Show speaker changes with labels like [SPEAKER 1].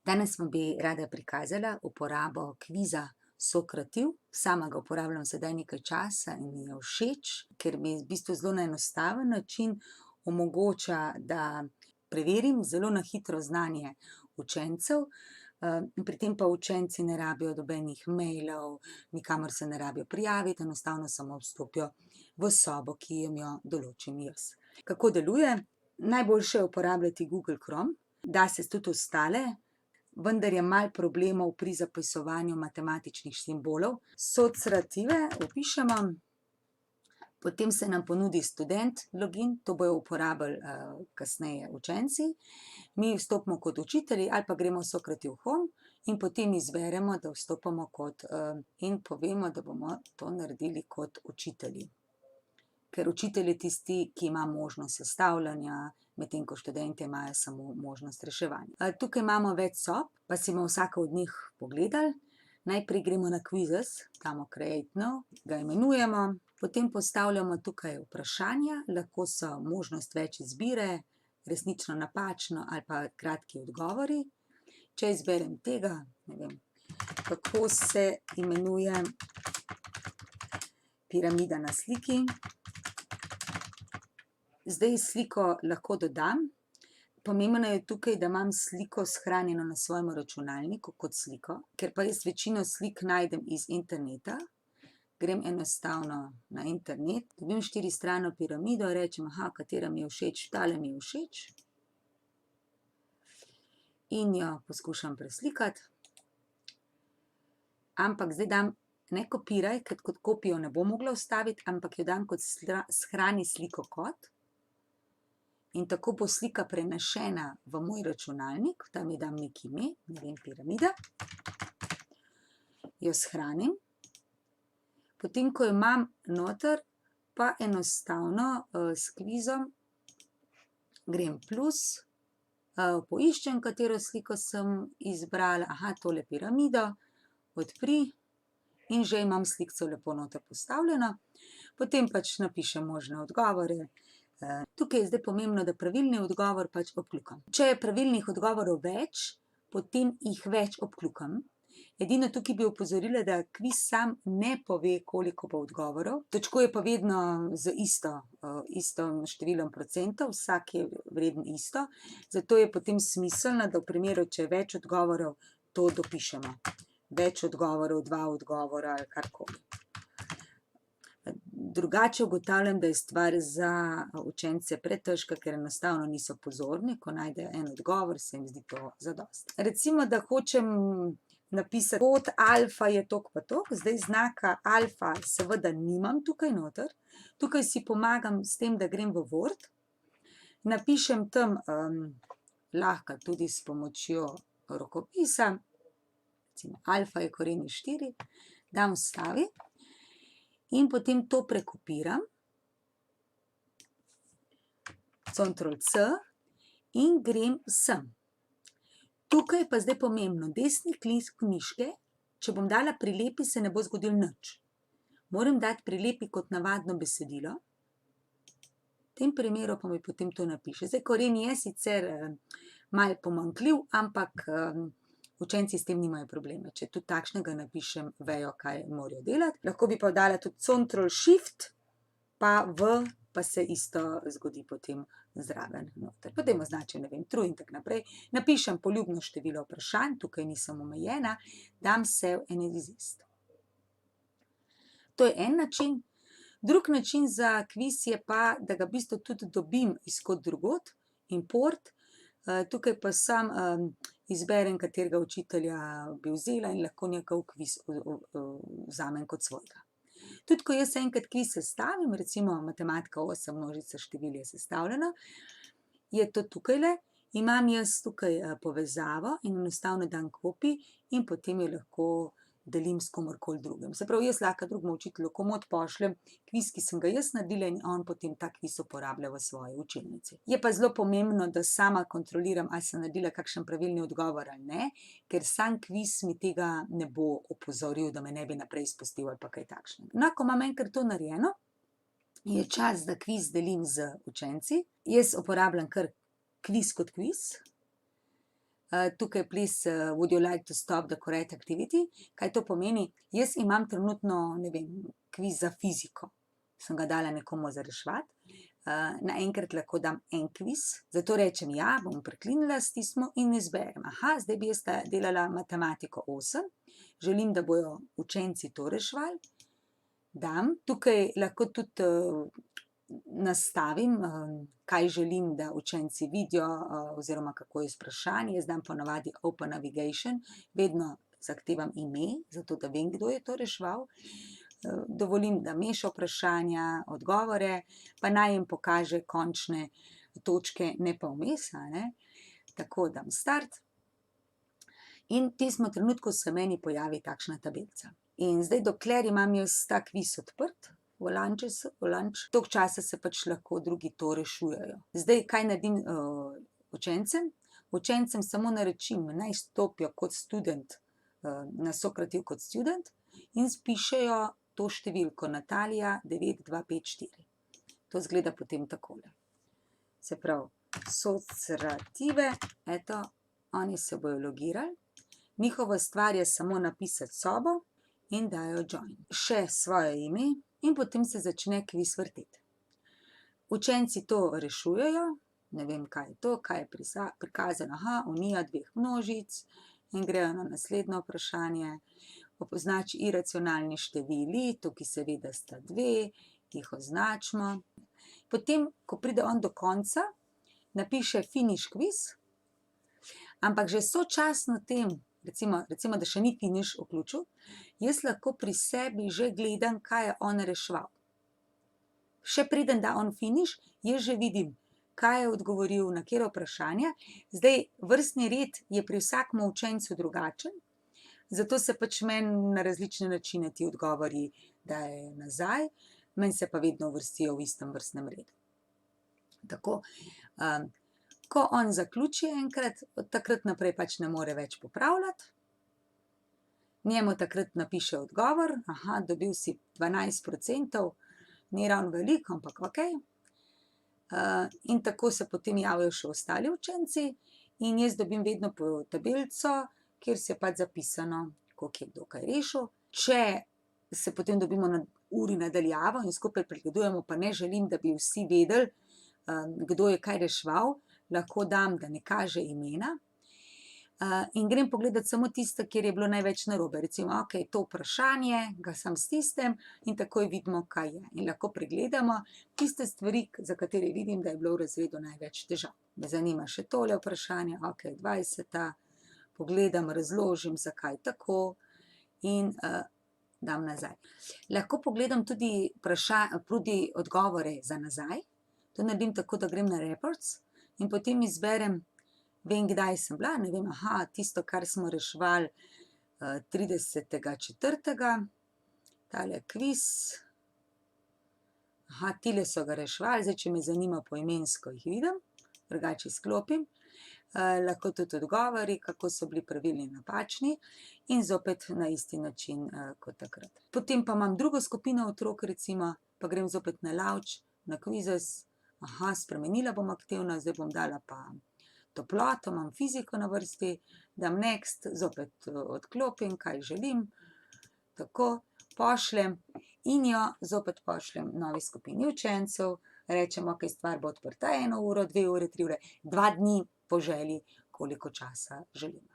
[SPEAKER 1] Danes vam bi rada prikazala uporabo kviza Sokrativ. Sama ga uporabljam sedaj nekaj časa in mi je všeč, ker mi v bistvu zelo na enostaven način omogoča, da preverim zelo na hitro znanje učencev. Pri tem pa učenci ne rabijo nobenih mailov, nikamor se ne rabijo prijaviti, enostavno samo vstopijo v sobo, ki jim jo določim jaz. Kako deluje? Najboljše je uporabljati Google Chrome, da se tudi ostale, vendar je malo problemov pri zapisovanju matematičnih simbolov. Socrative vpišemo, potem se nam ponudi student login, to bojo uporabili kasneje učenci. Mi vstopimo kot učitelji ali pa gremo v Sokrativ Home in potem izberemo, da vstopamo in povemo, da bomo to naredili kot učitelji. Ker učitelj je tisti, ki ima možnost sestavljanja, medtem ko študentje imajo samo možnost reševanja. Tukaj imamo več sob, pa si bomo vsako od njih pogledali. Najprej gremo na quizzes, damo create now, ga imenujemo, potem postavljamo tukaj vprašanja, lahko so možnost več izbire, resnično, napačno ali pa kratki odgovori. Če izberem tega, ne vem, kako se imenuje piramida na sliki. Zdaj sliko lahko dodam. Pomembno je tukaj, da imam sliko shranjeno na svojem računalniku kot sliko, ker pa jaz večino slik najdem iz interneta. Grem enostavno na internet, dobim 4-strano piramido, rečem, katera mi je všeč, tale mi je všeč. In jo poskušam preslikati. Ampak zdaj dam ne kopiraj, ker kot kopijo ne bom mogla vstaviti, ampak jo dam kot shrani sliko kot. In tako bo slika prenešena v moj računalnik, tam ji dam neki ime, ne vem, piramida. Jo shranim. Potem, ko jo imam noter, pa enostavno s kvizom grem plus, poiščem, katero sliko sem izbrala, tole piramido, odpri in že imam slikco lepo noter postavljeno. Potem pač napišem možne odgovore. Tukaj je zdaj pomembno, da pravilni odgovor pač obkljukam. Če je pravilnih odgovorov več, potem jih več obkljukam. Edino tukaj bi opozorila, da kviz sam ne pove, koliko bo odgovorov. Točkuje pa vedno z istim številom procentov, vsak je vreden isto. Zato je potem smiselno, da v primeru, če je več odgovorov, to dopišemo. Več odgovorov, 2 odgovora ali karkoli. Drugače ugotavljam, da je stvar za učence pretežka, ker enostavno niso pozorni, ko najdejo en odgovor, se jim zdi to zadosti. Recimo, da hočem napisati, kod alfa je toliko pa toliko, zdaj znaka alfa seveda nimam tukaj noter. Tukaj si pomagam s tem, da grem v Word, napišem tam lahko tudi s pomočjo rokopisa, recimo alfa je koren iz 4, dam vstaviti. In potem to prekopiram, Ctrl+C in grem sem. Tukaj pa zdaj pomembno, desni klik miške, če bom dala prilepi, se ne bo zgodilo nič. Moram dati prilepi kot navadno besedilo, v tem primeru pa mi potem to napiše. Zdaj koren je sicer malo pomanjkljiv, ampak učenci s tem nimajo problema. Če tudi takšnega napišem, vejo, kaj morajo delati. Lahko bi pa dala tudi Ctrl+Shift, pa pa se isto zgodi potem zraven noter. Potem označim, ne vem, true in tako naprej. Napišem poljubno število vprašanj, tukaj nisem omejena, dam save and exist. To je en način. Drug način za kviz je pa, da ga v bistvu tudi dobim iz kod drugod, import. Tukaj pa sam izberem, katerega učitelja bi vzela in lahko njegov kviz vzamem kot svojega. Tudi ko jaz enkrat kviz sestavim, recimo matematika 8 množica števil je sestavljena, je to tukajle, imam jaz tukaj povezavo in enostavno dam copy in potem jo lahko delim s komorkoli drugim. Se pravi, jaz lahko drugemu učitelju komot pošljem kviz, ki sem ga jaz naredila in on potem ta kviz uporablja v svoji učilnici. Je pa zelo pomembno, da sama kontroliram, ali sem naredila kakšen pravilni odgovor ali ne, ker sam kviz mi tega ne bo opozoril, da me ne bi naprej izpustil ali pa kaj takšnega. No, ko imam enkrat to narejeno, je čas, da kviz delim z učenci. Jaz uporabljam kar kviz kot kviz. tukaj please, would you like to stop the correct activity? Kaj to pomeni? Jaz imam trenutno, ne vem, kviz za fiziko. Sem ga dala nekomu za reševati. Naenkrat lahko dam en kviz, zato rečem ja, bom preklinila s tistim in izberem. Zdaj bi jaz delala matematiko 8, želim, da bojo učenci to reševali. Dam, tukaj lahko tudi nastavim, kaj želim, da učenci vidijo, oziroma kako je z vprašanji. Jaz dam ponavadi Open Navigation, vedno zahtevam ime, zato da vem, kdo je to reševal. Dovolim, da meša vprašanja, odgovore, pa naj jim pokaže končne točke, ne pa vmes, Tako dam start. In v tistem trenutku se meni pojavi takšna tabelica. In zdaj, dokler imam jaz ta kviz odprt, v lunch, toliko časa se pač lahko drugi to rešujejo. Zdaj, kaj naredim učencem? Učencem samo naročim, naj stopijo kot student, na Sokrativ kot student in spišejo to številko Natalija 9254. To izgleda potem takole. Se pravi, Socrative, eto, oni se bojo logirali. Njihova stvar je samo napisati sobo in dajo join. Še svoje ime in potem se začne kviz vrteti. Učenci to rešujejo, ne vem, kaj je to, kaj je prikazano, unija dveh množic, in grejo na naslednje vprašanje. Označi iracionalni števili, tukaj seveda sta dve, jih označimo. Potem, ko pride on do konca, napiše finish quiz, ampak že sočasno tem, recimo, da še ni finish vključil, jaz lahko pri sebi že gledam, kaj je on reševal. Še preden da on finish, jaz že vidim, kaj je odgovoril, na katero vprašanje. Zdaj, vrstni red je pri vsakem učencu drugačen, zato se pač meni na različne načine ti odgovori dajejo nazaj, meni se pa vedno uvrstijo v istem vrstnem redu. Tako, ko on zaključi enkrat, od takrat naprej pač ne more več popravljati. Njemu takrat napiše odgovor, dobil si 12%, ni ravno veliko, ampak okej. In tako se potem javijo še ostali učenci in jaz dobim vedno po tabelico, kjer se je pač zapisano, koliko je kdo kaj rešil. Če se potem dobimo na uri nadaljavo in skupaj pregledujemo, pa ne želim, da bi vsi vedeli, kdo je kaj reševal, lahko dam, da ne kaže imena. In grem pogledat samo tisto, kjer je bilo največ narobe. Recimo, okej, to vprašanje, ga sam stisnem in takoj vidimo, kaj je. In lahko pregledamo tiste stvari, za katere vidim, da je bilo v razredu največ težav. Me zanima še tole vprašanje, okej, 20. Pogledam, razložim, zakaj tako in dam nazaj. Lahko pogledam tudi odgovore za nazaj. To naredim tako, da grem na reports in potem izberem, vem, kdaj sem bila, ne vem, tisto, kar smo reševali 30.4. Tale kviz. Tile so ga reševali, zdaj, če me zanima poimensko, jih vidim, drugače izklopim. Lahko tudi odgovori, kako so bili pravilni in napačni in zopet na isti način kot takrat. Potem pa imam drugo skupino otrok, recimo, pa grem zopet na Lauč, na Quizzes. Spremenila bom aktivno, zdaj bom dala pa toploto, imam fiziko na vrsti, dam next, zopet odklopim, kaj želim, tako, pošljem in jo zopet pošljem novi skupini učencev, rečem, okej, stvar bo odprta 1 uro, 2 ure, 3 ure, 2 dni po želji, koliko časa želim.